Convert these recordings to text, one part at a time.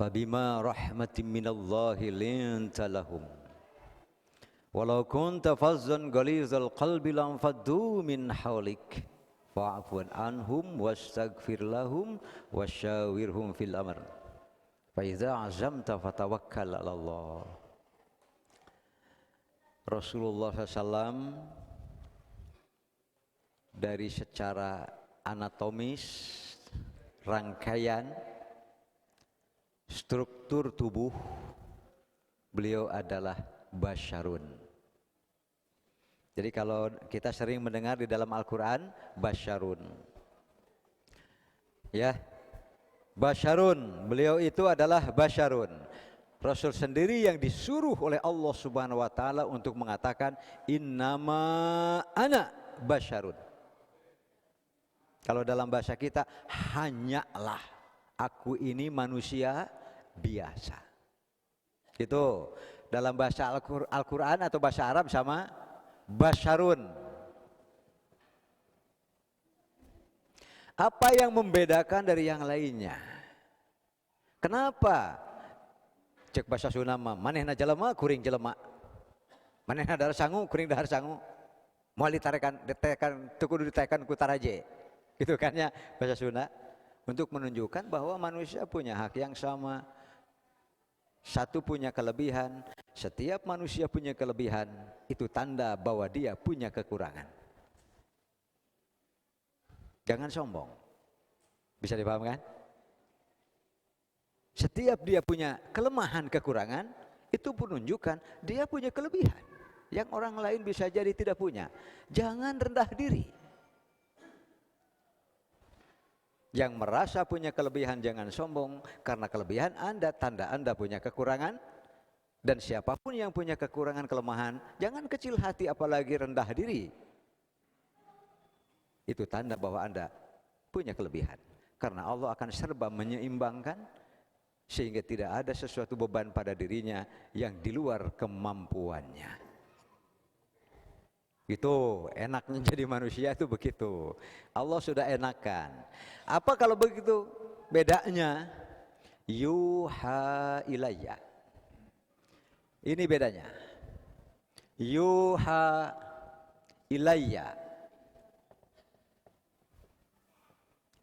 Fabima rahmatin minallahi linta lahum walau kunta fazzan ghalizal qalbi lamfaddu min hawlik fa'fu anhum wastaghfir lahum wasyawirhum fil amr fa idza azamta fatawakkal 'ala Allah. Rasulullah SAW dari secara anatomis, rangkaian struktur tubuh, beliau adalah basyarun. Jadi kalau kita sering mendengar di dalam Al-Quran, basyarun, ya, basyarun, beliau itu adalah basyarun. Rasul sendiri yang disuruh oleh Allah Subhanahu wa taala untuk mengatakan innama ana basyarun. Kalau dalam bahasa kita, hanyalah aku ini manusia biasa. Itu dalam bahasa Al-Quran atau bahasa Arab sama basyarun. Apa yang membedakan dari yang lainnya? Kenapa? Cek bahasa Sunda mah, manehna jelema kuring jelema. Manehna dahar sangu kuring dahar sangu. Moal ditekan teu kudu ditekan ku taraje. Gitu kan ya bahasa Sunda. Untuk menunjukkan bahwa manusia punya hak yang sama. Satu punya kelebihan, setiap manusia punya kelebihan, itu tanda bahwa dia punya kekurangan. Jangan sombong. Bisa dipahami kan? Setiap dia punya kelemahan, kekurangan, itu pun menunjukkan dia punya kelebihan yang orang lain bisa jadi tidak punya. Jangan rendah diri. Yang merasa punya kelebihan jangan sombong, karena kelebihan Anda tanda Anda punya kekurangan. Dan siapapun yang punya kekurangan, kelemahan, jangan kecil hati apalagi rendah diri. Itu tanda bahwa Anda punya kelebihan. Karena Allah akan serba menyeimbangkan, sehingga tidak ada sesuatu beban pada dirinya yang di luar kemampuannya. Itu enaknya jadi manusia itu begitu. Allah sudah enakan. Apa kalau begitu? Bedanya yuha ilayya. Ini bedanya. Yuha ilayya.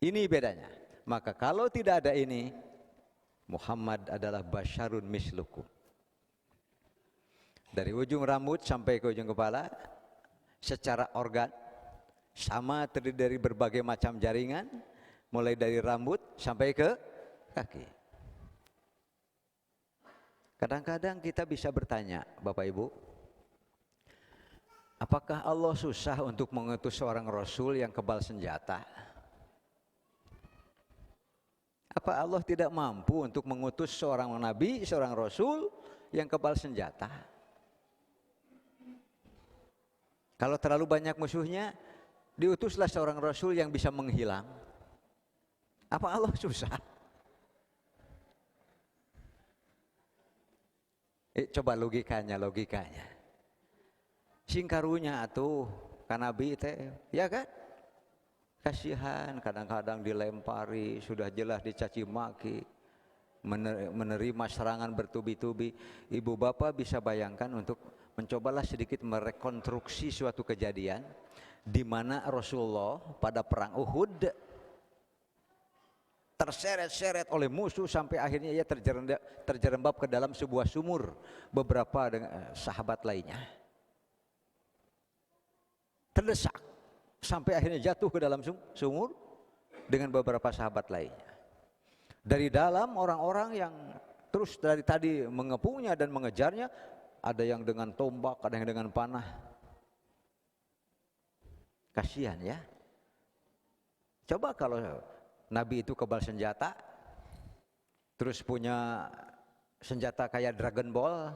Ini bedanya. Maka kalau tidak ada ini, Muhammad adalah basyarun mislukum. Dari ujung rambut sampai ke ujung kepala, secara organ sama, terdiri dari berbagai macam jaringan, mulai dari rambut sampai ke kaki. Kadang-kadang kita bisa bertanya, Bapak Ibu, apakah Allah susah untuk mengutus seorang Rasul yang kebal senjata? Apa Allah tidak mampu untuk mengutus seorang Nabi, seorang Rasul yang kebal senjata? Kalau terlalu banyak musuhnya, diutuslah seorang Rasul yang bisa menghilang. Apa Allah susah? Coba logikanya. Singkarunya atuh kan Nabi teh, ya kan? Kasihan, kadang-kadang dilempari, sudah jelas dicaci maki, menerima serangan bertubi-tubi. Ibu bapak bisa bayangkan untuk mencobalah sedikit merekonstruksi suatu kejadian di mana Rasulullah pada perang Uhud terseret-seret oleh musuh sampai akhirnya ia terjerembab ke dalam sebuah sumur beberapa sahabat lainnya. Terdesak sampai akhirnya jatuh ke dalam sumur dengan beberapa sahabat lainnya. Dari dalam orang-orang yang terus dari tadi mengepungnya dan mengejarnya, ada yang dengan tombak, ada yang dengan panah. Kasihan ya. Coba kalau Nabi itu kebal senjata, terus punya senjata kayak Dragon Ball.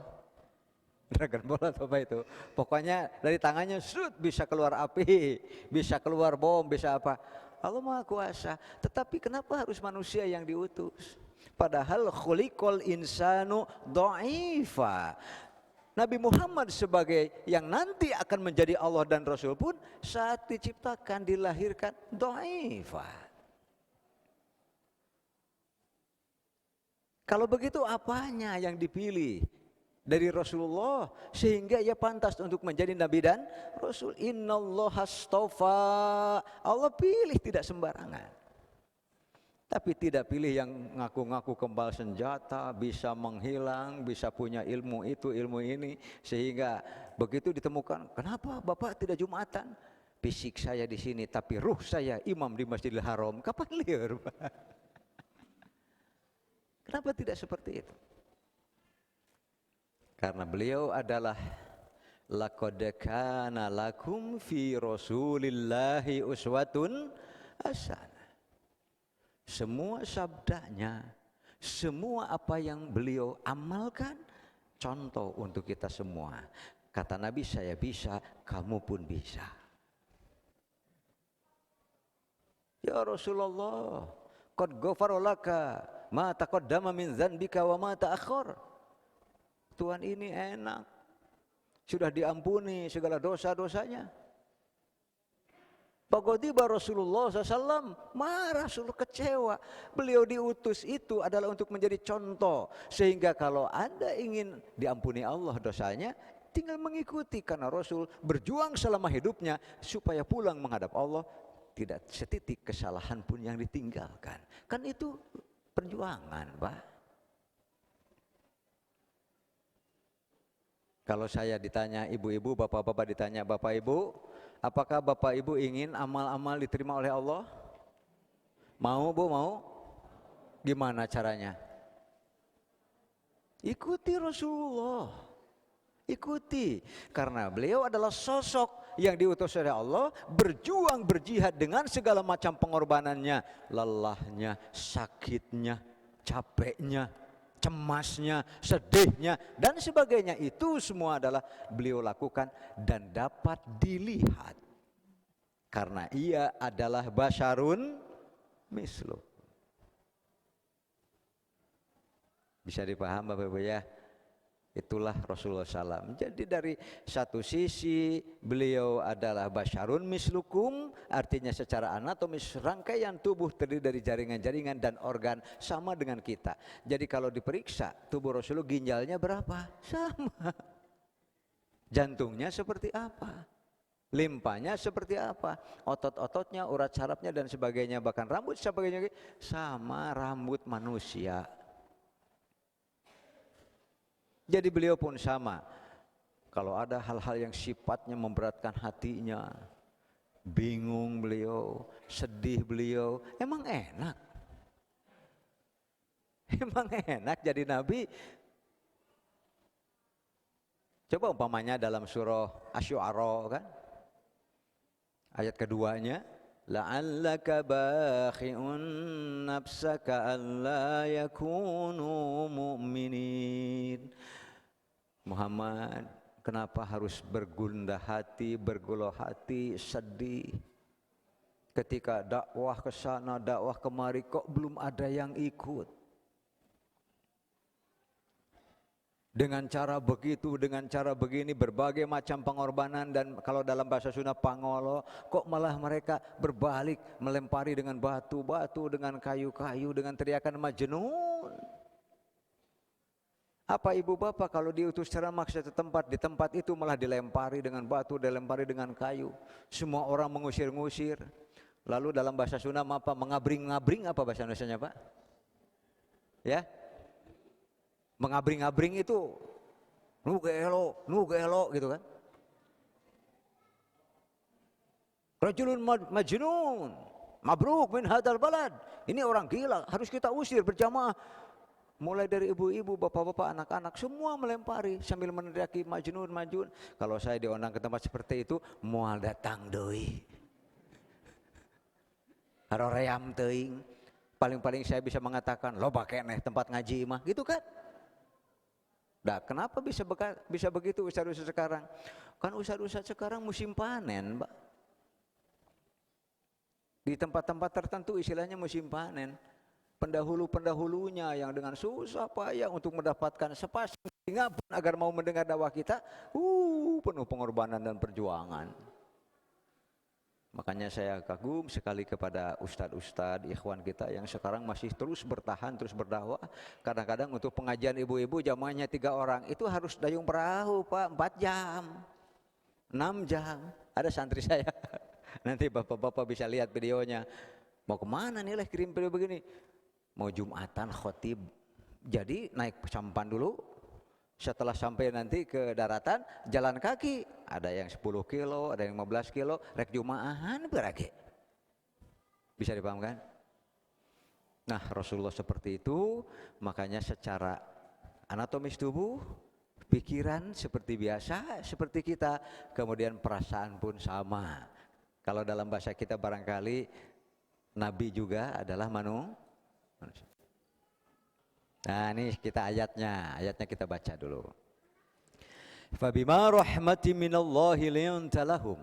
Dragon Ball atau apa itu? Pokoknya dari tangannya bisa keluar api, bisa keluar bom, bisa apa. Allah Maha Kuasa. Tetapi kenapa harus manusia yang diutus? Padahal khuliqal insanu dha'ifa. Nabi Muhammad sebagai yang nanti akan menjadi Allah dan Rasul pun saat diciptakan, dilahirkan dha'ifa. Kalau begitu apanya yang dipilih dari Rasulullah sehingga ia pantas untuk menjadi nabi dan rasul? Innallaha astafa. Allah pilih tidak sembarangan. Tapi tidak pilih yang ngaku-ngaku kebal senjata, bisa menghilang, bisa punya ilmu itu, ilmu ini, sehingga begitu ditemukan, kenapa Bapak tidak Jumatan? Fisik saya di sini, tapi ruh saya imam di Masjidil Haram. Kapan liar? Kenapa tidak seperti itu? Karena beliau adalah laqad kana lakum fi Rasulillahi uswatun hasanah. Semua sabdanya, semua apa yang beliau amalkan, contoh untuk kita semua. Kata Nabi, saya bisa, kamu pun bisa. Ya Rasulullah, qad ghafara laka ma taqaddama min dzanbika wa ma ta'akhkhar. Tuhan ini enak, sudah diampuni segala dosa-dosanya. Pagodiba Rasulullah SAW, marah, Rasul kecewa. Beliau diutus itu adalah untuk menjadi contoh, sehingga kalau Anda ingin diampuni Allah dosanya, tinggal mengikuti, karena Rasul berjuang selama hidupnya supaya pulang menghadap Allah tidak setitik kesalahan pun yang ditinggalkan. Kan itu perjuangan, Pak. Kalau saya ditanya ibu-ibu, bapak-bapak ditanya bapak ibu, apakah bapak ibu ingin amal-amal diterima oleh Allah? Mau bu, mau? Gimana caranya? Ikuti Rasulullah. Ikuti, karena beliau adalah sosok yang diutus oleh Allah, berjuang, berjihad dengan segala macam pengorbanannya, lelahnya, sakitnya, capeknya, cemasnya, sedihnya, dan sebagainya. Itu semua adalah beliau lakukan dan dapat dilihat. Karena ia adalah basyarun mislu. Bisa dipaham Bapak Ibu ya? Itulah Rasulullah SAW. Jadi dari satu sisi beliau adalah basyarun mislukum, artinya secara anatomis rangkaian tubuh terdiri dari jaringan-jaringan dan organ sama dengan kita. Jadi kalau diperiksa tubuh Rasulullah, ginjalnya berapa? Sama. Jantungnya seperti apa? Limpanya seperti apa? Otot-ototnya, urat sarafnya dan sebagainya, bahkan rambut sebagainya sama rambut manusia. Jadi beliau pun sama. Kalau ada hal-hal yang sifatnya memberatkan hatinya, bingung beliau, sedih beliau, emang enak? Emang enak jadi nabi? Coba umpamanya dalam surah Asy-Syu'ara kan? Ayat keduanya, la'allaka bakhi'un nafsaka alla yakunu mu'minin. Muhammad, kenapa harus bergundah hati, bergoloh hati, sedih? Ketika dakwah ke sana, dakwah kemari, kok belum ada yang ikut? Dengan cara begitu, dengan cara begini, berbagai macam pengorbanan, dan kalau dalam bahasa Sunda pangolo, kok malah mereka berbalik melempari dengan batu-batu, dengan kayu-kayu, dengan teriakan majnun. Apa ibu bapak kalau diutus ceramah ke satu tempat, di tempat itu malah dilempari dengan batu, dilempari dengan kayu, semua orang mengusir-ngusir. Lalu dalam bahasa Sunda apa? Mengabring-ngabring, apa bahasa Indonesianya Pak? Ya, mengabring-ngabring itu nu gelo gitu kan. Rajulun majnun, mabruk min hadal balad. Ini orang gila, harus kita usir berjamaah. Mulai dari ibu-ibu, bapak-bapak, anak-anak, semua melempari sambil meneriaki majnun, majnun. Kalau saya diundang ke tempat seperti itu, moal datang deui. Haroream teuing. Paling-paling saya bisa mengatakan, loba keneh tempat ngaji mah, gitu kan? Nah, kenapa bisa begitu ustaz-ustaz sekarang? Kan ustaz-ustaz sekarang musim panen, Mbak. Di tempat-tempat tertentu istilahnya musim panen. Pendahulu-pendahulunya yang dengan susah payah untuk mendapatkan sepasang telinga pun agar mau mendengar dakwah kita, penuh pengorbanan dan perjuangan. Makanya saya kagum sekali kepada ustadz-ustadz, ikhwan kita yang sekarang masih terus bertahan, terus berdakwah. Kadang-kadang untuk pengajian ibu-ibu jamaahnya 3 orang, itu harus dayung perahu Pak, 4 jam, 6 jam. Ada santri saya, nanti bapak-bapak bisa lihat videonya. Mau kemana nih lah kirim video begini? Mau Jumatan khotib. Jadi naik sampan dulu, setelah sampai nanti ke daratan jalan kaki, ada yang 10 kilo, ada yang 15 kilo, rek jumaahan berage. Bisa dipahamkan? Nah Rasulullah seperti itu, makanya secara anatomis tubuh, pikiran seperti biasa, seperti kita, kemudian perasaan pun sama. Kalau dalam bahasa kita barangkali Nabi juga adalah manusia. Nah ini kita ayatnya kita baca dulu. Fabima rahmati minallahi linta lahum.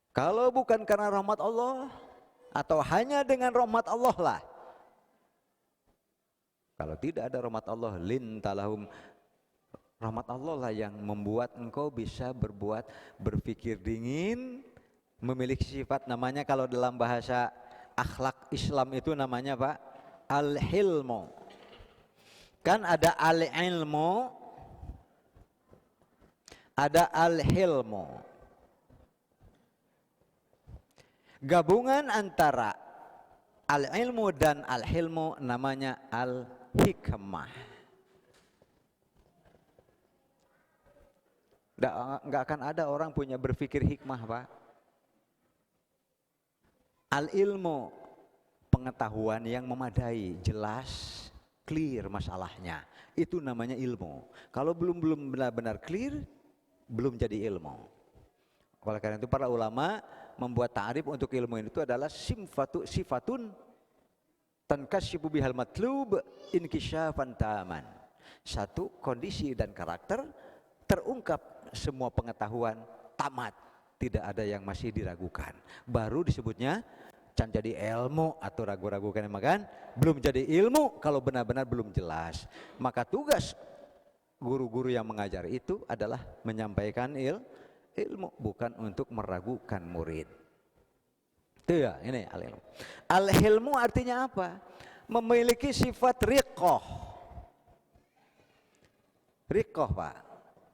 Kalau bukan karena rahmat Allah atau hanya dengan rahmat Allah lah. Kalau tidak ada rahmat Allah, linta lahum. Rahmat Allah lah yang membuat engkau bisa berpikir dingin, memiliki sifat namanya kalau dalam bahasa akhlak Islam itu namanya Pak, al-hilmu. Kan ada al-ilmu, ada al-hilmu. Gabungan antara al-ilmu dan al-hilmu namanya al-hikmah. Nggak akan ada orang punya berpikir hikmah Pak. Al-ilmu, pengetahuan yang memadai, jelas, clear masalahnya, itu namanya ilmu. Kalau belum benar-benar clear, belum jadi ilmu. Oleh karena itu para ulama membuat ta'rif untuk ilmu itu adalah sifatun tankasyifu bihal matlub inkisyafan taman. Satu kondisi dan karakter terungkap semua pengetahuan tamat, tidak ada yang masih diragukan. Baru disebutnya can jadi ilmu atau ragu-ragu kan makan, belum jadi ilmu kalau benar-benar belum jelas. Maka tugas guru-guru yang mengajar itu adalah menyampaikan ilmu, bukan untuk meragukan murid. Itu ya, ini al-ilmu. Al-hilmu artinya apa? Memiliki sifat riqoh. Riqoh Pak.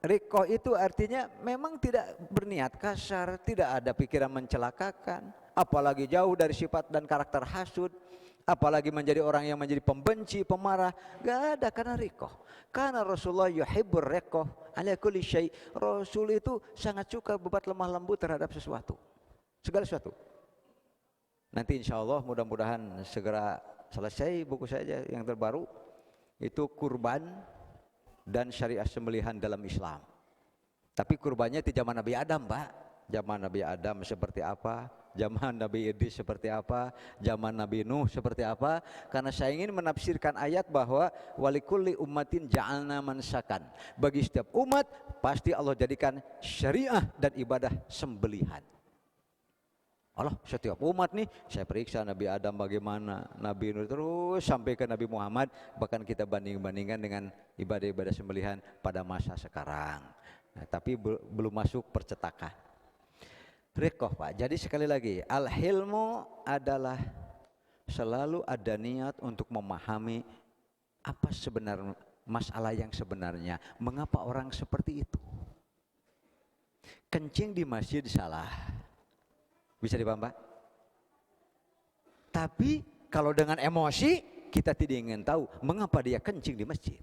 Riqoh itu artinya memang tidak berniat kasar, tidak ada pikiran mencelakakan, apalagi jauh dari sifat dan karakter hasud, apalagi menjadi orang yang menjadi pembenci, pemarah, gak ada, karena riqoh. Karena Rasulullah yuhibbur riqoh ala kulli syai'. Rasul itu sangat suka berbuat lemah lembut terhadap sesuatu, segala sesuatu. Nanti insya Allah mudah-mudahan segera selesai buku saya yang terbaru, itu kurban dan syariah sembelihan dalam Islam. Tapi kurbannya di zaman Nabi Adam Pak. Zaman Nabi Adam seperti apa, zaman Nabi Idris seperti apa, zaman Nabi Nuh seperti apa. Karena saya ingin menafsirkan ayat bahwa walikulli ummatin ja'alna mansakan. Bagi setiap umat pasti Allah jadikan syariah dan ibadah sembelihan. Allah setiap umat nih, saya periksa Nabi Adam bagaimana, Nabi Nuh, terus sampai ke Nabi Muhammad. Bahkan kita banding-bandingkan dengan ibadah-ibadah sembelihan pada masa sekarang. Nah, tapi belum masuk percetakan. Riqoh Pak. Jadi sekali lagi, al-hilmu adalah selalu ada niat untuk memahami apa sebenarnya masalah yang sebenarnya. Mengapa orang seperti itu? Kencing di masjid salah. Bisa dipaham Pak? Tapi kalau dengan emosi kita tidak ingin tahu mengapa dia kencing di masjid.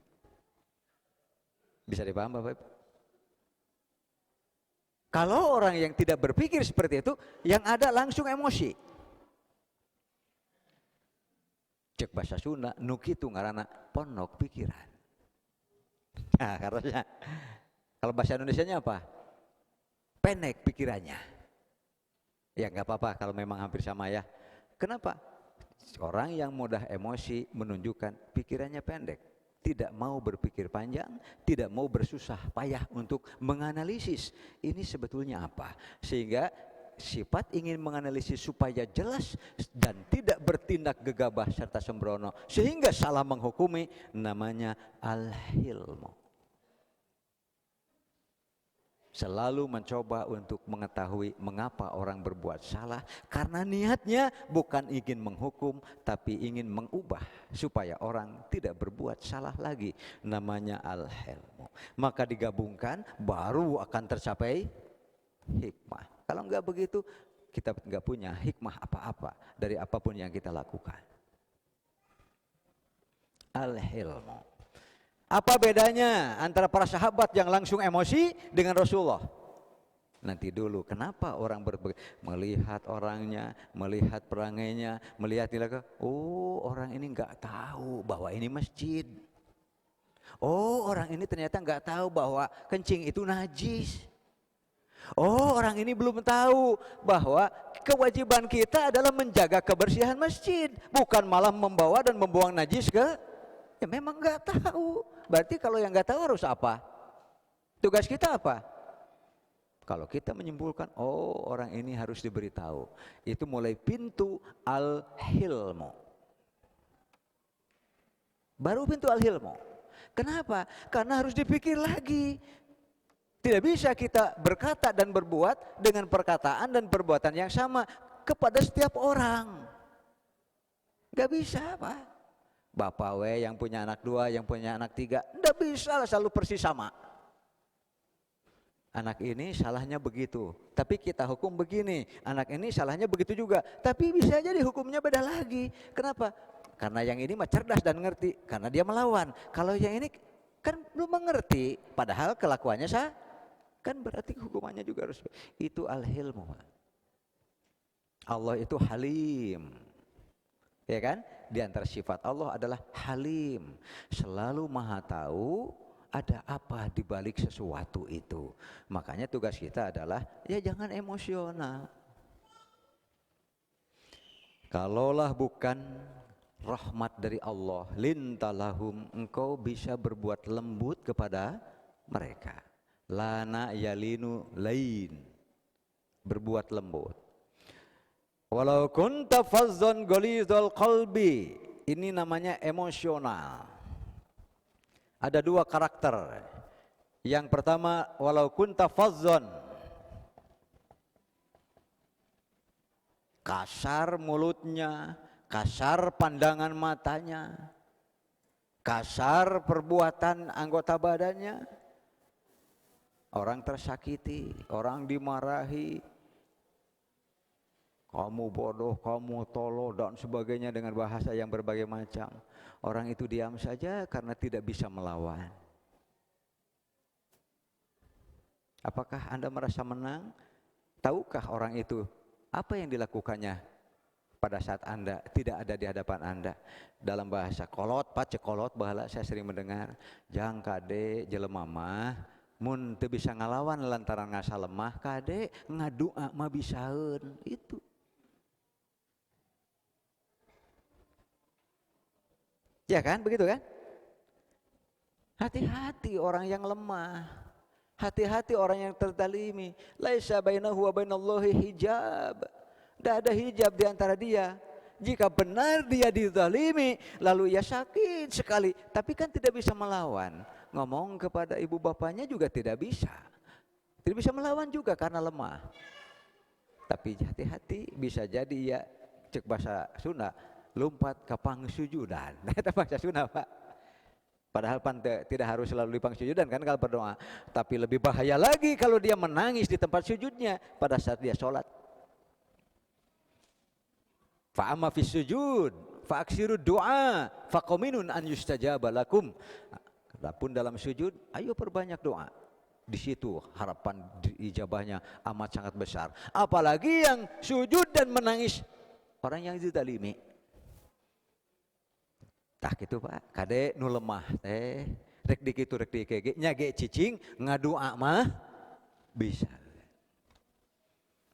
Bisa dipaham Bapak Ibu? Kalau orang yang tidak berpikir seperti itu, yang ada langsung emosi. Cek bahasa Sunda, nukitu ngaranna ponok pikiran. Nah, karena kalau bahasa Indonesianya apa? Pendek pikirannya. Ya nggak apa-apa kalau memang hampir sama ya. Kenapa? Orang yang mudah emosi menunjukkan pikirannya pendek, tidak mau berpikir panjang, tidak mau bersusah payah untuk menganalisis ini sebetulnya apa. Sehingga sifat ingin menganalisis supaya jelas dan tidak bertindak gegabah serta sembrono sehingga salah menghukumi, namanya al-hilmu. selalu mencoba untuk mengetahui mengapa orang berbuat salah, karena niatnya bukan ingin menghukum tapi ingin mengubah supaya orang tidak berbuat salah lagi. Namanya al-hilmu. Maka digabungkan baru akan tercapai hikmah. Kalau enggak begitu, kita enggak punya hikmah apa-apa dari apapun yang kita lakukan. Al-hilmu. Apa bedanya antara para sahabat yang langsung emosi dengan Rasulullah? Nanti dulu, kenapa orang melihat orangnya, melihat perangainya, melihat nilai, oh orang ini nggak tahu bahwa ini masjid. Oh orang ini ternyata nggak tahu bahwa kencing itu najis. Oh orang ini belum tahu bahwa kewajiban kita adalah menjaga kebersihan masjid, bukan malah membawa dan membuang najis ke. Ya memang nggak tahu. Berarti kalau yang nggak tahu harus apa? Tugas kita apa? Kalau kita menyimpulkan, oh orang ini harus diberitahu. Itu mulai pintu al-hilmu. Baru pintu al-hilmu. Kenapa? Karena harus dipikir lagi. Tidak bisa kita berkata dan berbuat dengan perkataan dan perbuatan yang sama kepada setiap orang. Nggak bisa, Pak. Bapak yang punya anak 2, yang punya anak 3, enggak bisa selalu persis sama. Anak ini salahnya begitu, tapi kita hukum begini. Anak ini salahnya begitu juga, tapi bisa jadi hukumnya beda lagi. Kenapa? Karena yang ini mah cerdas dan ngerti, karena dia melawan. Kalau yang ini kan belum mengerti, padahal kelakuannya sah, kan berarti hukumannya juga harus. Itu al-hilmu. Allah itu halim. Ya kan? Di antara sifat Allah adalah halim, selalu maha tahu ada apa di balik sesuatu itu. Makanya tugas kita adalah ya jangan emosional. Kalaulah bukan rahmat dari Allah, lintalahum, engkau bisa berbuat lembut kepada mereka. Lana yalinu lain, berbuat lembut. Walau kunta fazzan ghalidhal qalbi, ini namanya emosional. Ada 2 karakter. Yang pertama, walau kunta fazzan, kasar mulutnya, kasar pandangan matanya, kasar perbuatan anggota badannya. Orang tersakiti, orang dimarahi, kamu bodoh, kamu tolol dan sebagainya dengan bahasa yang berbagai macam. Orang itu diam saja karena tidak bisa melawan. Apakah Anda merasa menang? Tahukah orang itu apa yang dilakukannya pada saat Anda tidak ada di hadapan Anda? Dalam bahasa kolot, cekolot, bahala saya sering mendengar, jang kade jelema mah mun teu bisa ngalawan lantaran ngasa lemah, kade ngadua mah bisaeun. Itu. Ya kan, begitu kan? Hati-hati orang yang lemah. Hati-hati orang yang terzalimi. Laisa bainahu wa bainallahi hijab. Tidak ada hijab di antara dia. Jika benar dia dizalimi, lalu ia sakit sekali, tapi kan tidak bisa melawan. Ngomong kepada ibu bapaknya juga tidak bisa. Tidak bisa melawan juga karena lemah. Tapi hati-hati, bisa jadi ya cek bahasa Sunda, lompat ke pangsujudan. Itu bahasa Sunda, Pak. Padahal tidak harus selalu di pangsujudan kan kalau berdoa. Tapi lebih bahaya lagi kalau dia menangis di tempat sujudnya pada saat dia sholat. Fa'amma fis sujud fa'aksiru doa faqaminun an yustajaba lakum. Adapun dalam sujud, ayo perbanyak doa. Di situ harapan ijabahnya amat sangat besar. Apalagi yang sujud dan menangis orang yang dizalimi. Tah gitu Pak, kade nu lemah teh rek dikitu rek dikege nya ge cicing ngadua mah bisa.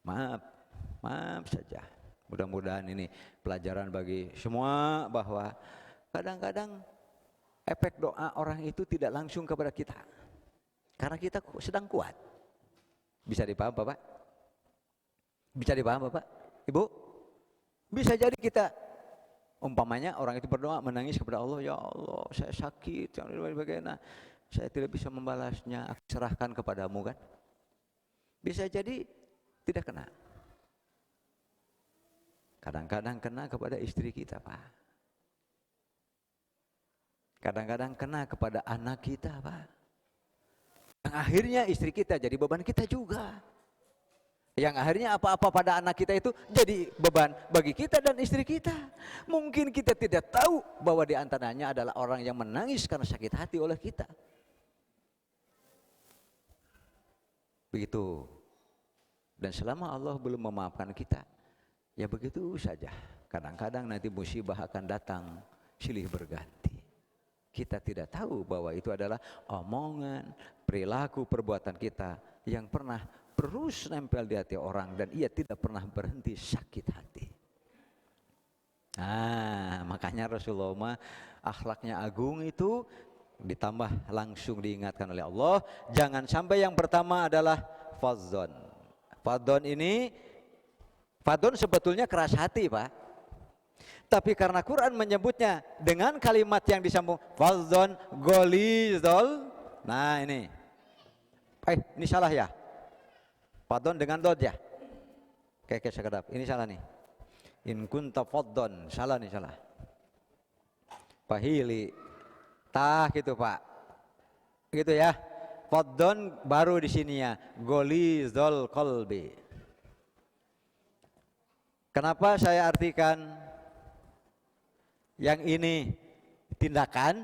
Maaf saja. Mudah-mudahan ini pelajaran bagi semua bahwa kadang-kadang efek doa orang itu tidak langsung kepada kita. Karena kita sedang kuat. Bisa dipaham Bapak? Bisa dipaham Bapak? Ibu? Bisa jadi kita umpamanya orang itu berdoa menangis kepada Allah, ya Allah saya sakit, bagaimana saya tidak bisa membalasnya, aku serahkan kepadamu kan. Bisa jadi tidak kena. Kadang-kadang kena kepada istri kita, Pak. Kadang-kadang kena kepada anak kita, Pak. Yang akhirnya istri kita jadi beban kita juga. Yang akhirnya apa-apa pada anak kita itu jadi beban bagi kita dan istri kita. Mungkin kita tidak tahu bahwa di antaranya adalah orang yang menangis karena sakit hati oleh kita. Begitu. Dan selama Allah belum memaafkan kita, ya begitu saja. Kadang-kadang nanti musibah akan datang silih berganti. Kita tidak tahu bahwa itu adalah omongan, perilaku, perbuatan kita yang pernah terus nempel di hati orang dan ia tidak pernah berhenti sakit hati. Makanya Rasulullah akhlaknya agung itu ditambah langsung diingatkan oleh Allah, jangan sampai yang pertama adalah fadzon. Fadzon sebetulnya keras hati, Pak. Tapi karena Quran menyebutnya dengan kalimat yang disambung fadzon golizol. Nah ini salah ya. Fadzon dengan dod ya. Kayak sekedap. Ini salah nih. In kunta fadzon, salah nih, salah. Pahili tah gitu, Pak. Gitu ya. Fadzon baru di sini ya. Golizol qalbi. Kenapa saya artikan yang ini tindakan,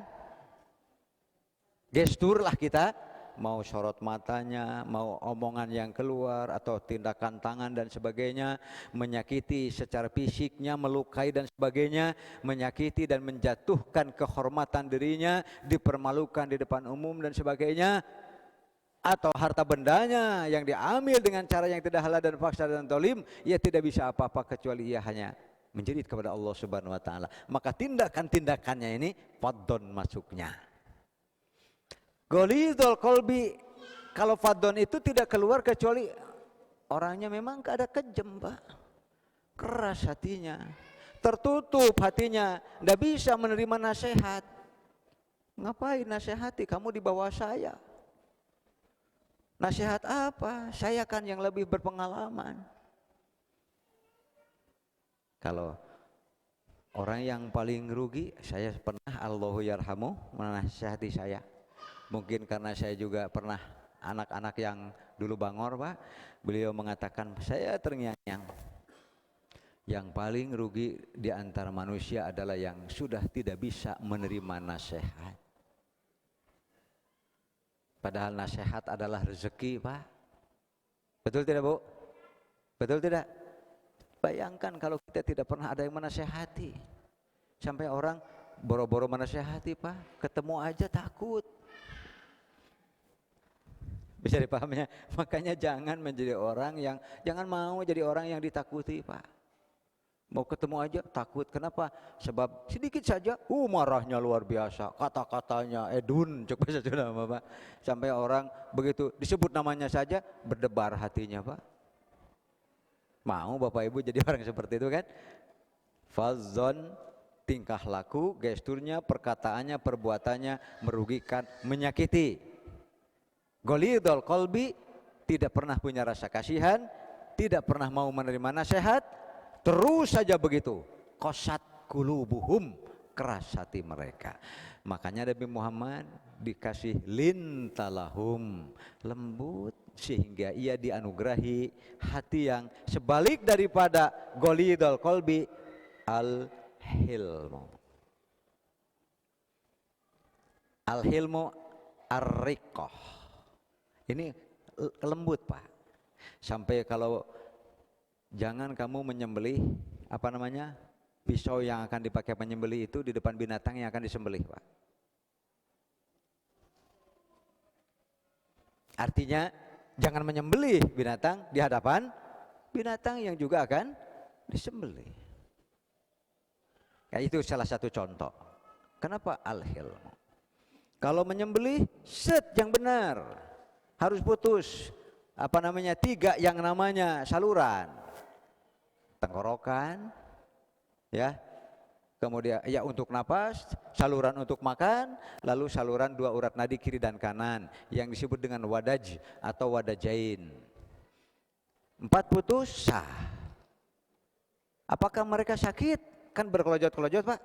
gestur lah kita, mau sorot matanya, mau omongan yang keluar atau tindakan tangan dan sebagainya, menyakiti secara fisiknya, melukai dan sebagainya, menyakiti dan menjatuhkan kehormatan dirinya, dipermalukan di depan umum dan sebagainya, atau harta bendanya yang diambil dengan cara yang tidak halal dan paksa dan zalim, ia tidak bisa apa-apa kecuali ia hanya menjerit kepada Allah Subhanahu wa taala. Maka tindakan-tindakannya ini fadzon masuknya. Golizul qalbi, kalau fadzon itu tidak keluar kecuali orangnya memang ada kejam, Pak. Keras hatinya, tertutup hatinya, tidak bisa menerima nasihat. Ngapain nasihati, kamu di bawah saya. Nasihat apa? Saya kan yang lebih berpengalaman. Kalau orang yang paling rugi, saya pernah Allahu yarhamu menasihati saya. Mungkin karena saya juga pernah anak-anak yang dulu bangor, Pak. Beliau mengatakan, saya terngiang-ngiang. Yang paling rugi di antara manusia adalah yang sudah tidak bisa menerima nasihat. Padahal nasihat adalah rezeki, Pak. Betul tidak, Bu? Betul tidak? Bayangkan kalau kita tidak pernah ada yang menasehati. Sampai orang boro-boro menasehati, Pak, ketemu aja takut. Bisa dipahaminya? Makanya jangan menjadi orang yang, jangan mau jadi orang yang ditakuti, Pak. Mau ketemu aja takut. Kenapa? Sebab sedikit saja marahnya luar biasa. Kata-katanya edun, coba saja nama, Pak. Sampai orang begitu disebut namanya saja berdebar hatinya, Pak. Mau Bapak Ibu jadi orang seperti itu kan? Fadzon, tingkah laku, gesturnya, perkataannya, perbuatannya merugikan, menyakiti. Golidul qalbi, tidak pernah punya rasa kasihan, tidak pernah mau menerima nasihat, terus saja begitu. Qasat qulubuhum, keras hati mereka. Makanya Nabi Muhammad dikasih lintalahum, lembut, sehingga ia dianugerahi hati yang sebalik daripada golidul qalbi, al-hilmu. Al-hilmu ar-riqqah. Ini lembut, Pak. Sampai kalau jangan kamu menyembelih pisau yang akan dipakai menyembelih itu di depan binatang yang akan disembelih, Pak. Artinya jangan menyembelih binatang di hadapan binatang yang juga akan disembelih. Ya, itu salah satu contoh. Kenapa al-hilmu? Kalau menyembelih yang benar, harus putus 3 yang namanya saluran. Tenggorokan, ya. Kemudian ya untuk napas, saluran untuk makan, lalu saluran 2 urat nadi kiri dan kanan yang disebut dengan wadaj atau wadajain. 4 putus sah. Apakah mereka sakit? Kan berkelojot-kelojot Pak.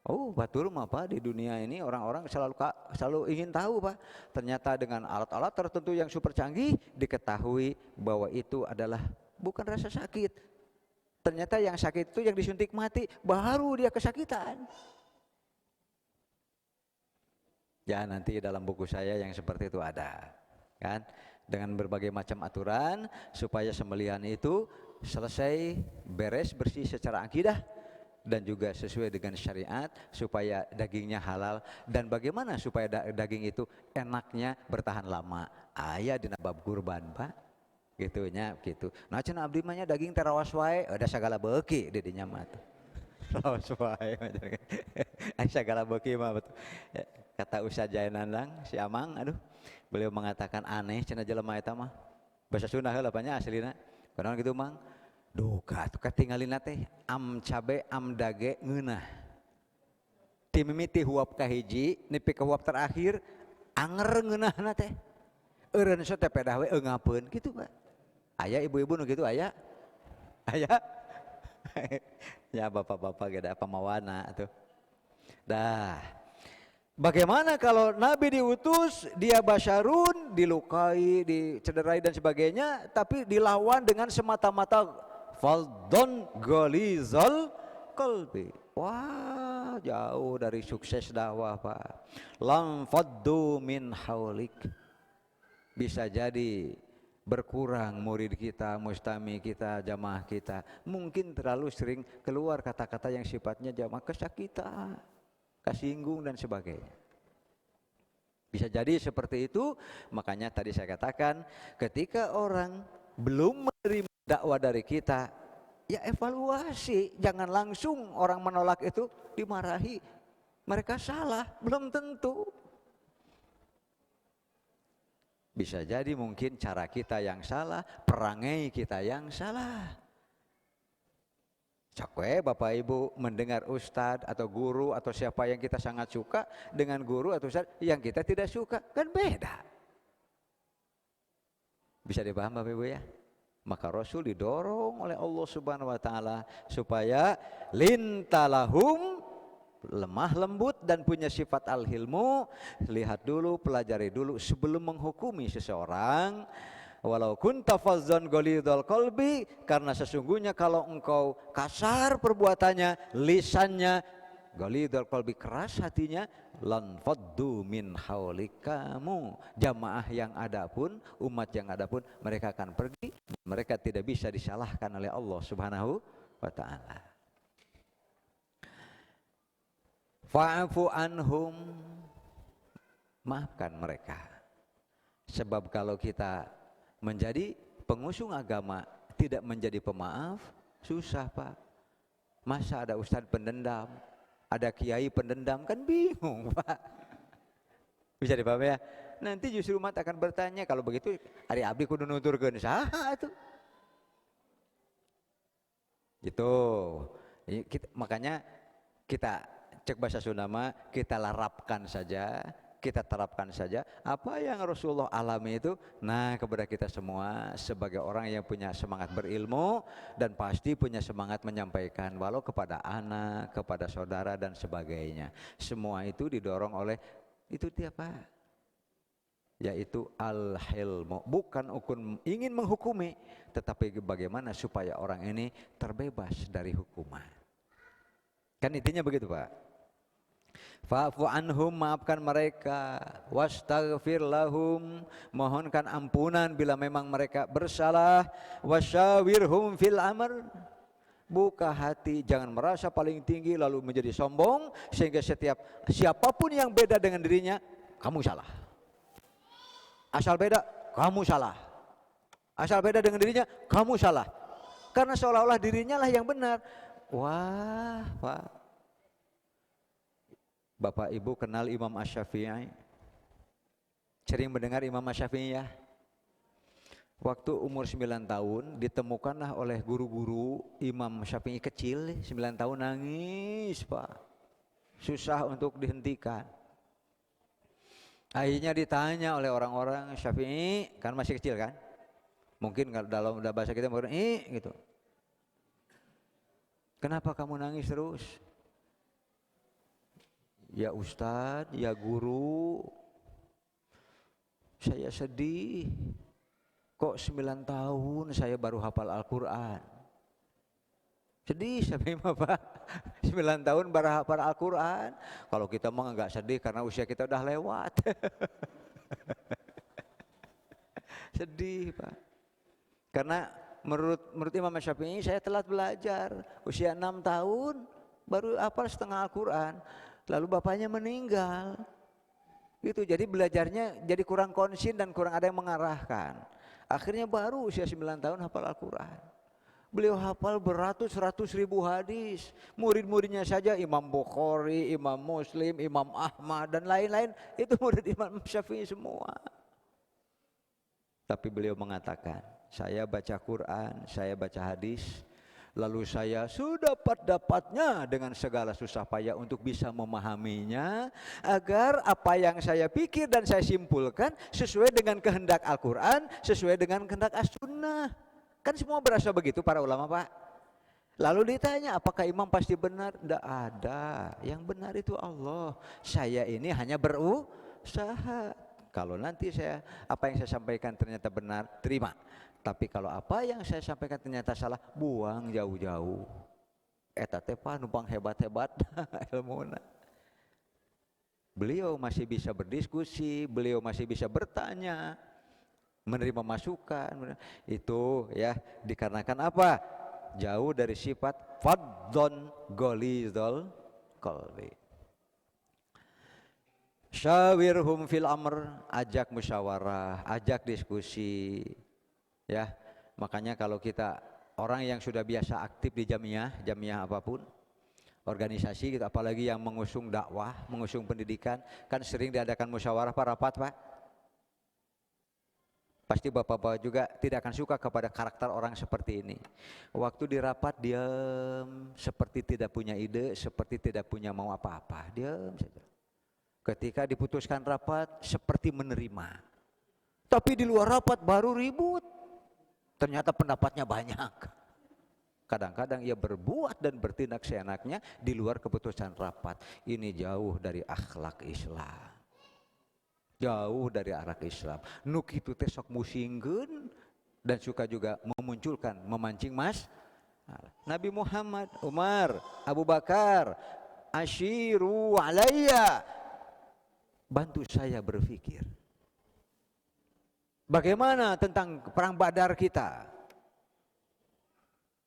Oh batur mah Pak, di dunia ini orang-orang selalu ingin tahu Pak. Ternyata dengan alat-alat tertentu yang super canggih diketahui bahwa itu adalah bukan rasa sakit. Ternyata yang sakit itu yang disuntik mati, baru dia kesakitan. Ya nanti dalam buku saya yang seperti itu ada, kan? Dengan berbagai macam aturan supaya sembelihan itu selesai, beres, bersih secara akidah dan juga sesuai dengan syariat, supaya dagingnya halal. Dan bagaimana supaya daging itu enaknya bertahan lama? Aya dina bab kurban Pak, gitunya gitu. Nah cenah abdi mah nya daging terawas wae, ada segala beuki di dinya mah tuh. Rawas wae aya segala beuki mah betul. Kata Ustaz Jainandang si Amang, aduh beliau mengatakan aneh cenah jelema eta mah. Bahasa Sunda heula nya aslina. Kunaon gitu Mang? Duka tuh katinggalina teh am cabe am dage ngeunah. Ti mimiti huap kahiji nepi ka huap terakhir anger ngeunahna teh. Eureun so teh pedah we eungapeun kitu Pak. Aya ibu-ibu nu kitu aya? Aya? Ya bapak-bapak ge da pamawana atuh. Dah. Bagaimana kalau Nabi diutus, dia basyarun, dilukai, dicederai dan sebagainya, tapi dilawan dengan semata-mata faldon galizal qalbi. Wah, jauh dari sukses dakwah Pak. Lam faddu min haulik. Bisa jadi berkurang murid kita, mustami kita, jamaah kita. Mungkin terlalu sering keluar kata-kata yang sifatnya jamaah kesakitan, kasinggung dan sebagainya. Bisa jadi seperti itu. Makanya tadi saya katakan, ketika orang belum menerima dakwah dari kita, ya evaluasi. Jangan langsung orang menolak itu dimarahi. Mereka salah, belum tentu. Bisa jadi mungkin cara kita yang salah, perangai kita yang salah. Cakwe Bapak Ibu mendengar ustadz atau guru atau siapa yang kita sangat suka dengan guru atau ustadz yang kita tidak suka, kan beda. Bisa dipaham Bapak Ibu ya? Maka Rasul didorong oleh Allah Subhanahu wa taala supaya lintalahum, lemah lembut dan punya sifat al-hilmu. Lihat dulu, pelajari dulu sebelum menghukumi seseorang. Walau kunta fazzan ghalidhal qalbi, karena sesungguhnya kalau engkau kasar perbuatannya, lisannya, ghalidhal qalbi, keras hatinya, lan faddu min haulikamu, jamaah yang ada pun, umat yang ada pun, mereka akan pergi. Mereka tidak bisa disalahkan oleh Allah Subhanahu wa taala. Fa'fu anhum, maafkan mereka. Sebab kalau kita menjadi pengusung agama tidak menjadi pemaaf, susah Pak. Masa ada ustadz pendendam, ada kiai pendendam, kan bingung Pak. Bisa dipahami ya? Nanti justru umat akan bertanya, kalau begitu ari abdi kudu nuturkeun saha atuh. Gitu. Makanya kita cek bahasa Sunda mah, kita larapkan saja, kita terapkan saja apa yang Rasulullah alami itu. Nah, kepada kita semua sebagai orang yang punya semangat berilmu dan pasti punya semangat menyampaikan, walau kepada anak, kepada saudara dan sebagainya. Semua itu didorong oleh itu dia Pak, yaitu al-hilmu. Bukan ingin menghukumi, tetapi bagaimana supaya orang ini terbebas dari hukuman. Kan intinya begitu Pak. Fa'fu anhum, maafkan mereka, wastaghfir lahum, mohonkan ampunan bila memang mereka bersalah, wasyawirhum fil amr, buka hati, jangan merasa paling tinggi lalu menjadi sombong sehingga siapapun yang beda dengan dirinya, kamu salah. Asal beda, kamu salah. Asal beda dengan dirinya, kamu salah. Karena seolah-olah dirinya lah yang benar. Wah, Pak. Bapak Ibu kenal Imam Asy-Syafi'i? Sering mendengar Imam Asy-Syafi'i ya? Waktu umur 9 tahun ditemukanlah oleh guru-guru Imam Syafi'i kecil, 9 tahun, nangis Pak. Susah untuk dihentikan. Akhirnya ditanya oleh orang-orang, Syafi'i kan masih kecil kan? Mungkin kalau dalam bahasa kita mungkin gitu. Kenapa kamu nangis terus? Ya Ustadz, ya guru, saya sedih. Kok 9 tahun saya baru hafal Al-Quran. Sedih sampai Pak. 9 tahun baru hafal Al-Quran. Kalau kita mah enggak sedih karena usia kita udah lewat. Sedih Pak. Karena menurut Imam Syafi'i saya telat belajar. Usia 6 tahun baru hafal setengah Al-Quran. Lalu bapaknya meninggal. Gitu, jadi belajarnya jadi kurang konsin dan kurang ada yang mengarahkan. Akhirnya baru usia 9 tahun hafal Al-Quran. Beliau hafal beratus-ratus ribu hadis. Murid-muridnya saja Imam Bukhari, Imam Muslim, Imam Ahmad dan lain-lain. Itu murid Imam Syafi'i semua. Tapi beliau mengatakan, saya baca Quran, saya baca hadis. Lalu saya sedapat-dapatnya dengan segala susah payah untuk bisa memahaminya, agar apa yang saya pikir dan saya simpulkan sesuai dengan kehendak Al-Quran, sesuai dengan kehendak As-Sunnah. Kan semua berasa begitu para ulama Pak. Lalu ditanya apakah imam pasti benar? Tidak ada, yang benar itu Allah. Saya ini hanya berusaha. Kalau nanti apa yang saya sampaikan ternyata benar, terima. Tapi kalau apa yang saya sampaikan ternyata salah, buang jauh-jauh. Eta teh numpang hebat-hebat ilmuna. Beliau masih bisa berdiskusi, beliau masih bisa bertanya, menerima masukan. Itu ya dikarenakan apa? Jauh dari sifat faddon gholizul qalbi. Syawirhum fil amr, ajak musyawarah, ajak diskusi. Ya, makanya kalau kita orang yang sudah biasa aktif di jamiah apapun, organisasi gitu, apalagi yang mengusung dakwah, mengusung pendidikan, kan sering diadakan musyawarah rapat Pak. Pasti bapak-bapak juga tidak akan suka kepada karakter orang seperti ini. Waktu di rapat diam, seperti tidak punya ide, seperti tidak punya mau apa-apa, diam saja. Ketika diputuskan rapat, seperti menerima. Tapi di luar rapat baru ribut. Ternyata pendapatnya banyak. Kadang-kadang ia berbuat dan bertindak seenaknya di luar keputusan rapat. Ini jauh dari akhlak Islam. Jauh dari akhlak Islam. Nu kitu teh sok musingkeun dan suka juga memunculkan, memancing Nabi Muhammad, Umar, Abu Bakar, asyiru alayya. Bantu saya berpikir. Bagaimana tentang perang Badar kita?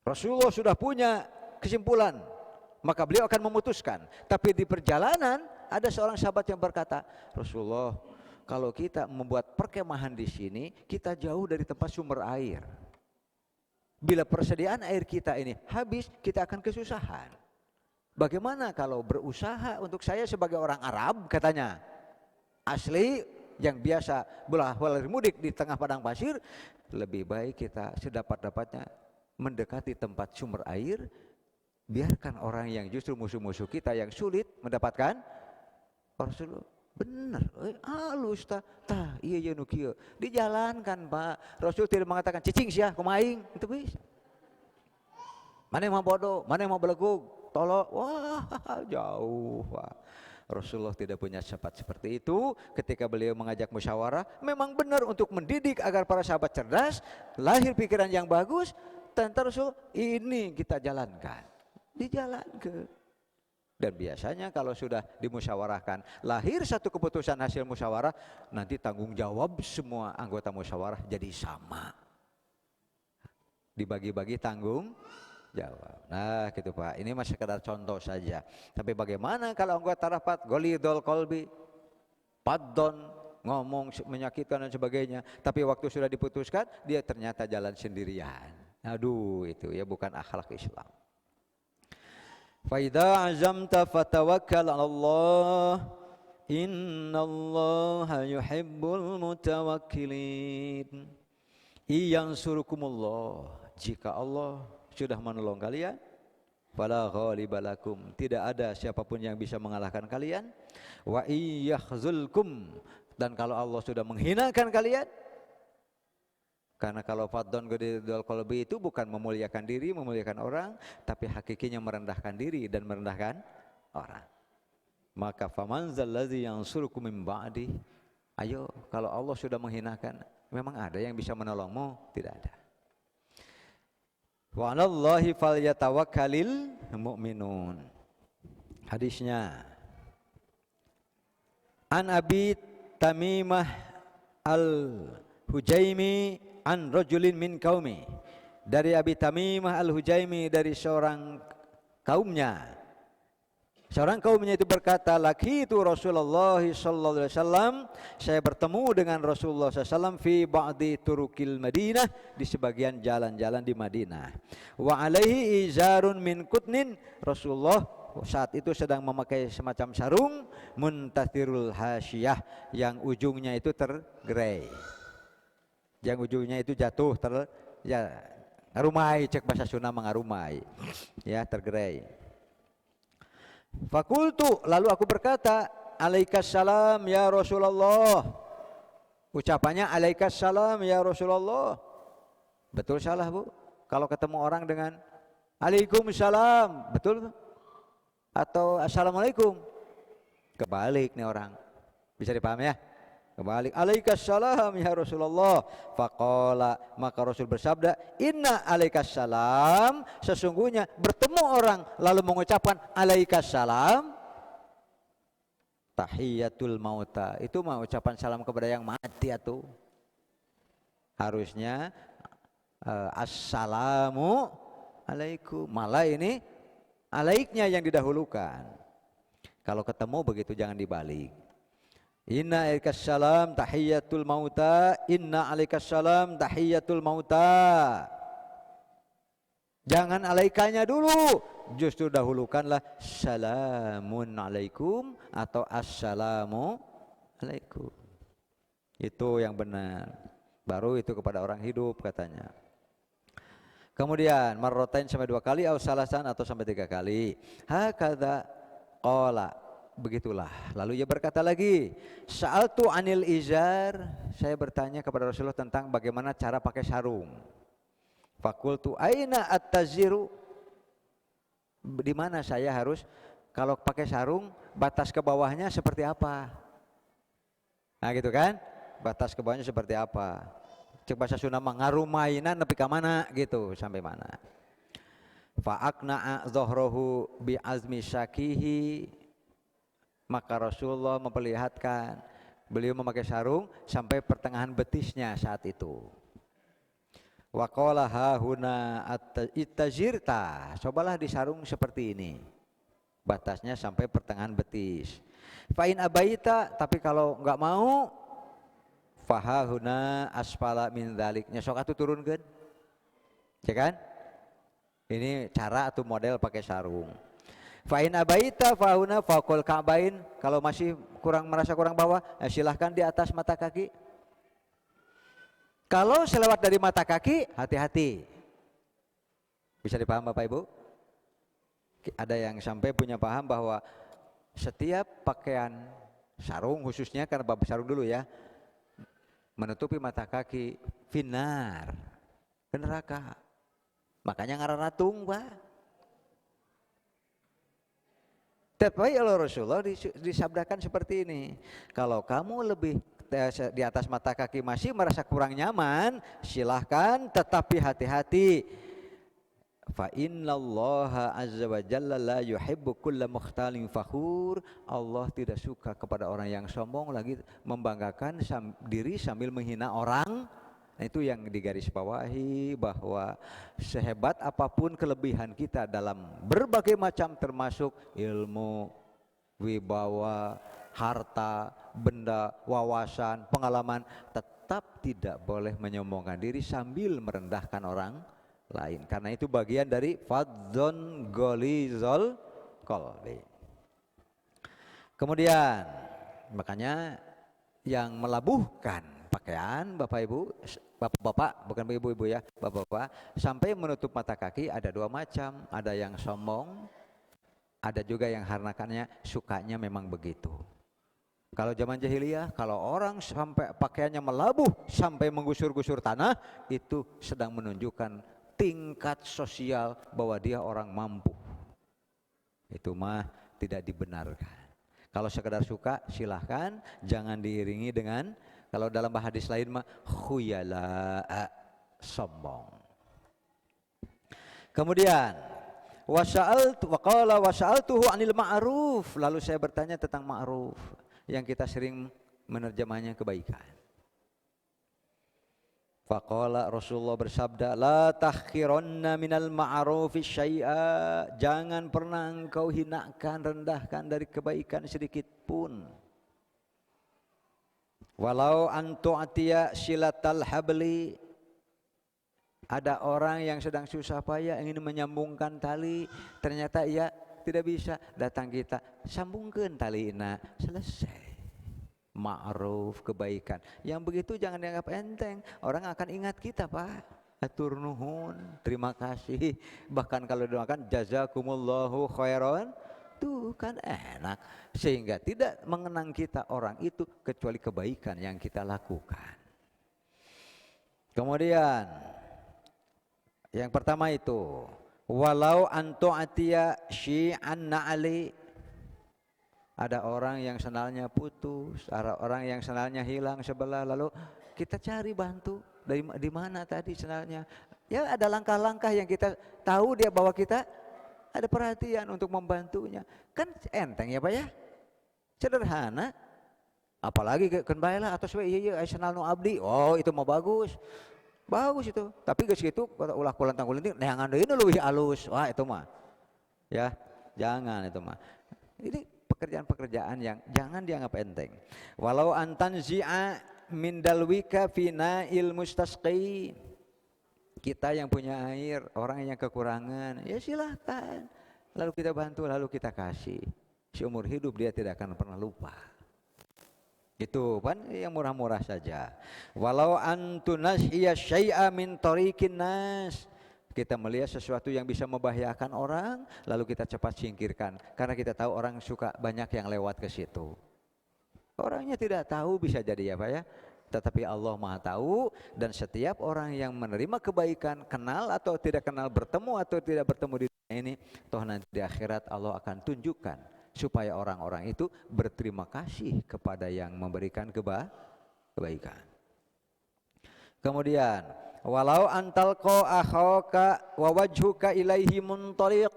Rasulullah sudah punya kesimpulan, maka beliau akan memutuskan. Tapi di perjalanan ada seorang sahabat yang berkata, Rasulullah, kalau kita membuat perkemahan di sini, kita jauh dari tempat sumber air. Bila persediaan air kita ini habis, kita akan kesusahan. Bagaimana kalau berusaha untuk saya sebagai orang Arab, katanya, asli, yang biasa bolak-balik mudik di tengah padang pasir, lebih baik kita sedapat-dapatnya mendekati tempat sumber air, biarkan orang yang justru musuh-musuh kita yang sulit mendapatkan. Rasulullah benar, halus tah iya nu kieu dijalankan Pak. Rasul tidak mengatakan cicing sia kumaing, itu bisa. Mana yang mau bodoh, mana yang mau belegug, tolong, wah jauh Pak. Rasulullah tidak punya sifat seperti itu. Ketika beliau mengajak musyawarah, memang benar untuk mendidik agar para sahabat cerdas, lahir pikiran yang bagus. Tentu Rasul ini kita jalankan, dijalankan. Dan biasanya kalau sudah dimusyawarahkan, lahir satu keputusan hasil musyawarah, nanti tanggung jawab semua anggota musyawarah jadi sama. Dibagi-bagi tanggung jawab. Nah gitu Pak, ini masih sekedar contoh saja. Tapi bagaimana kalau anggota rapat gholidul qalbi, paddon, ngomong menyakitkan dan sebagainya, tapi waktu sudah diputuskan dia ternyata jalan sendirian. Aduh, itu ya bukan akhlak Islam. Fa idza azamta fatawakkal 'ala Allah, innallaha yuhibbul mutawakkilin. Iyansurukumullah, jika Allah sudah menolong kalian, fala ghalibalakum, tidak ada siapapun yang bisa mengalahkan kalian. Wa iyakhzulkum, dan kalau Allah sudah menghinakan kalian, Karena kalau fadhon ghalidul qalbi itu bukan memuliakan diri, memuliakan orang, tapi hakikinya merendahkan diri dan merendahkan orang. Maka faman zallazi yansurukum min ba'di. Ayo, kalau Allah sudah menghinakan, memang ada yang bisa menolongmu? Tidak ada. Wa 'alallahi falyatawakkalul mu'minun. Hadisnya An Abi Tamimah Al-Hujaimi an rajulin min qaumi. Dari Abi Tamimah Al-Hujaimi, dari seorang kaumnya. Seorang kaumnya itu berkata, laki itu Rasulullah sallallahu alaihi wasallam, saya bertemu dengan Rasulullah sallallahu fi ba'di turukil Madinah, di sebagian jalan-jalan di Madinah. Wa alaihi izarun min kutnin, Rasulullah saat itu sedang memakai semacam sarung muntathirul hasyiyah, yang ujungnya itu tergerai. Yang ujungnya itu jatuh ngarumai, cek bahasa Sunda mengarumai. Ya, tergerai. Fakultu, lalu aku berkata, alaikassalam ya Rasulullah. Ucapannya alaikassalam ya Rasulullah. Betul salah, Bu? Kalau ketemu orang dengan Waalaikumsalam, betul? Atau assalamualaikum? Kebalik nih orang. Bisa dipaham ya? Kebalik. Alaikassalam ya Rasulullah. Faqala, maka Rasul bersabda, inna alaikassalam, sesungguhnya bertemu orang lalu mengucapkan alaikassalam, tahiyatul mauta, itu mau ucapan salam kepada yang mati atau harusnya assalamu alaikum, malah ini alaiknya yang didahulukan. Kalau ketemu begitu jangan dibalik. Inna alaikassalam tahiyatul mauta, inna alaikassalam tahiyatul mauta. Jangan alaikanya dulu, justru dahulukanlah salamun alaikum atau assalamu alaikum. Itu yang benar. Baru itu kepada orang hidup katanya. Kemudian marrotain sampai 2 kali, atau salasan atau sampai 3 kali. Hakadha qala, begitulah. Lalu ia berkata lagi, sa'altu anil izar, saya bertanya kepada Rasulullah tentang bagaimana cara pakai sarung. Fakultu aina at-taziru, di mana saya harus kalau pakai sarung, batas ke bawahnya seperti apa? Nah gitu kan, batas ke bawahnya seperti apa? Cek bahasa Sunda ngarumainan nepi ka mana gitu, sampai mana? Fa'aqna'a dhahrahu bi azmi syakihi, maka Rasulullah memperlihatkan beliau memakai sarung sampai pertengahan betisnya saat itu. Wa qala hahuna ittazirta, cobalah disarung seperti ini, batasnya sampai pertengahan betis. Fa in abaita, tapi kalau enggak mau, fahahuna asfala min dzaliknya, sok atuh turunkeun. Ya kan? Ini cara atau model pakai sarung. Fa in abaita fahuna faqul ka'bain, kalau masih merasa kurang bawah, silahkan di atas mata kaki. Kalau selewat dari mata kaki, hati-hati. Bisa dipaham Bapak Ibu? Ada yang sampai punya paham bahwa setiap pakaian sarung, khususnya karena bab sarung dulu ya, menutupi mata kaki, finar, ke neraka. Makanya ngaranna tungba. Tapi Allah Rasulullah disabdakan seperti ini, kalau kamu lebih di atas mata kaki masih merasa kurang nyaman, silahkan, tetapi hati-hati. Fa innallaha azza wa jalla la yuhibbu kulla mukhtalin fakhur. Allah tidak suka kepada orang yang sombong lagi membanggakan diri sambil menghina orang. Nah, itu yang digarisbawahi, bahwa sehebat apapun kelebihan kita dalam berbagai macam, termasuk ilmu, wibawa, harta, benda, wawasan, pengalaman, tetap tidak boleh menyombongkan diri sambil merendahkan orang lain, karena itu bagian dari fadzon golizol qalbi. Kemudian makanya yang melabuhkan pakaian, Bapak Ibu, Bapak-bapak, bukan ibu-ibu ya, Bapak-bapak, sampai menutup mata kaki ada 2 macam, ada yang sombong, ada juga yang harnakannya sukanya memang begitu. Kalau zaman jahiliyah, kalau orang sampai pakaiannya melabuh sampai menggusur-gusur tanah, itu sedang menunjukkan tingkat sosial bahwa dia orang mampu. Itu mah tidak dibenarkan. Kalau sekedar suka silahkan, jangan diiringi dengan, kalau dalam hadis lain mah khuyala, sombong. Kemudian wasa'altuhu anil ma'ruf, lalu saya bertanya tentang ma'ruf yang kita sering menerjemahnya kebaikan. Faqala, Rasulullah bersabda, la tahqiranna minal ma'rufi syai'a, jangan pernah engkau hinakan, rendahkan dari kebaikan sedikit pun. Walau antu'atiya silatal habli, ada orang yang sedang susah payah ingin menyambungkan tali, ternyata ia tidak bisa, datang kita, sambungkan tali ina, selesai. Ma'ruf, kebaikan. Yang begitu jangan dianggap enteng. Orang akan ingat kita, Pak. Atur nuhun, terima kasih. Bahkan kalau doakan jazakumullahu khairan, tuh kan enak. Sehingga tidak mengenang kita orang itu kecuali kebaikan yang kita lakukan. Kemudian yang pertama itu, walau antu'atiya syi'an na'ali, ada orang yang sendalnya putus, ada orang yang sendalnya hilang sebelah, lalu kita cari bantu di mana tadi sendalnya. Ya ada langkah-langkah yang kita tahu dia bahwa kita ada perhatian untuk membantunya. Kan enteng ya Pak ya, sederhana. Apalagi kembali lah atau iya sendal nu abdi, oh itu mau bagus. Bagus itu, tapi geus kitu ulah kulantang kulinting neangan deui leuwih alus. Wah itu mah. Ya, jangan itu mah. Ini pekerjaan-pekerjaan yang jangan dianggap enteng. Walau antanzi'a min dalwika fina'il mustasqi, kita yang punya air, orang yang kekurangan, ya silahkan. Lalu kita bantu, lalu kita kasih. Seumur hidup dia tidak akan pernah lupa. Itu kan yang murah-murah saja. Walau antunashiya syai'a min tariqin nas, kita melihat sesuatu yang bisa membahayakan orang, lalu kita cepat singkirkan. Karena kita tahu orang suka banyak yang lewat ke situ. Orangnya tidak tahu bisa jadi ya Pak ya. Tetapi Allah Maha tahu, dan setiap orang yang menerima kebaikan, kenal atau tidak kenal, bertemu atau tidak bertemu di dunia ini, toh nanti di akhirat Allah akan tunjukkan supaya orang-orang itu berterima kasih kepada yang memberikan kebaikan. Kemudian walau antalqa akhaka wa wajhuka ilaihi muntaliq,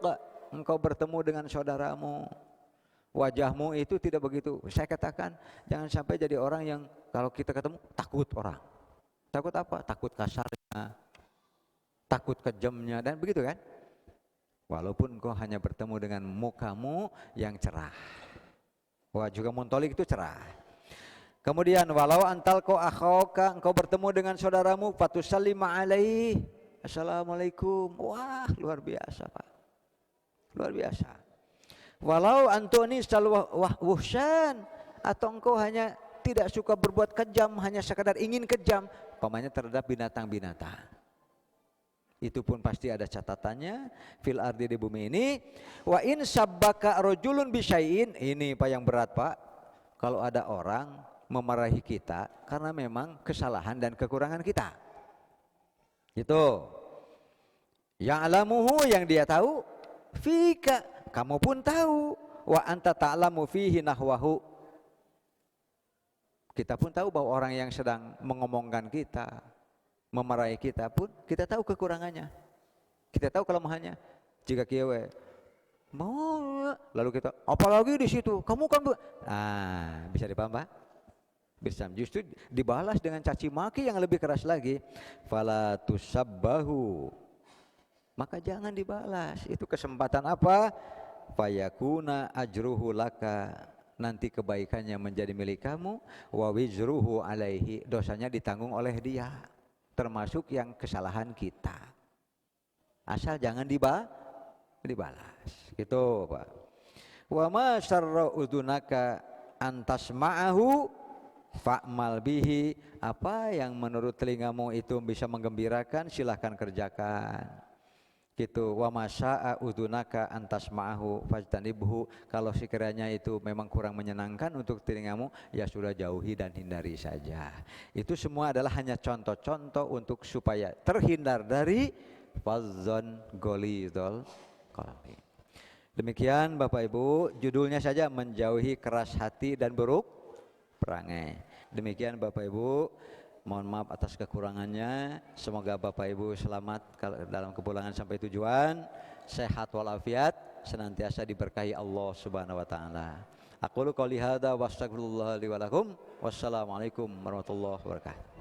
engkau bertemu dengan saudaramu, wajahmu itu tidak begitu. Saya katakan jangan sampai jadi orang yang kalau kita ketemu takut orang. Takut apa? Takut kasarnya, takut kejamnya dan begitu kan? Walaupun engkau hanya bertemu dengan mukamu yang cerah. Wah juga muntaliq itu cerah. Kemudian walau antalqa akhaka, engkau bertemu dengan saudaramu, fatusallima alaihi, assalamualaikum. Wah luar biasa Pak, luar biasa. Walau antuni wuhsan, atau engkau hanya tidak suka berbuat kejam, hanya sekadar ingin kejam, umpamanya terhadap binatang-binatang, itu pun pasti ada catatannya fil ardi, di bumi ini. Wa in sabbaka rajulun bisyai'in, ini Pak yang berat Pak, kalau ada orang memarahi kita karena memang kesalahan dan kekurangan kita, itu ya'lamuhu, yang dia tahu, fika, kamu pun tahu, wa anta ta'lamu fihi nahwahu, kita pun tahu bahwa orang yang sedang mengomongkan kita, memarahi kita pun kita tahu kekurangannya, kita tahu kelemahannya. Jika kieu mau lalu kita apalagi di situ kamu kan bisa dipaham Pak? Bisa justru dibalas dengan caci maki yang lebih keras lagi. Fala tusabbahu, maka jangan dibalas. Itu kesempatan apa? Fayakuna ajruhu laka, nanti kebaikannya menjadi milik kamu, wa wizruhu alaihi, dosanya ditanggung oleh dia, termasuk yang kesalahan kita. Asal jangan dibalas. Gitu Pak. Wa ma syarra udunaka antasma'ahu fa'mal bihi, apa yang menurut telingamu itu bisa menggembirakan, silahkan kerjakan. gitu. Wa masya'a udunaka antas ma'ahu fajtanibhu, kalau sekiranya itu memang kurang menyenangkan untuk telingamu, ya sudah jauhi dan hindari saja. Itu semua adalah hanya contoh-contoh untuk supaya terhindar dari fazzon golidol qalbi. Demikian Bapak Ibu, judulnya saja menjauhi keras hati dan buruk perangai. Demikian Bapak Ibu, mohon maaf atas kekurangannya. Semoga Bapak Ibu selamat dalam kepulangan sampai tujuan, sehat walafiat, senantiasa diberkahi Allah Subhanahu wa taala. Aqulu qouli hadza wa astaghfirullah li wa lakum. Wassalamualaikum warahmatullahi wabarakatuh.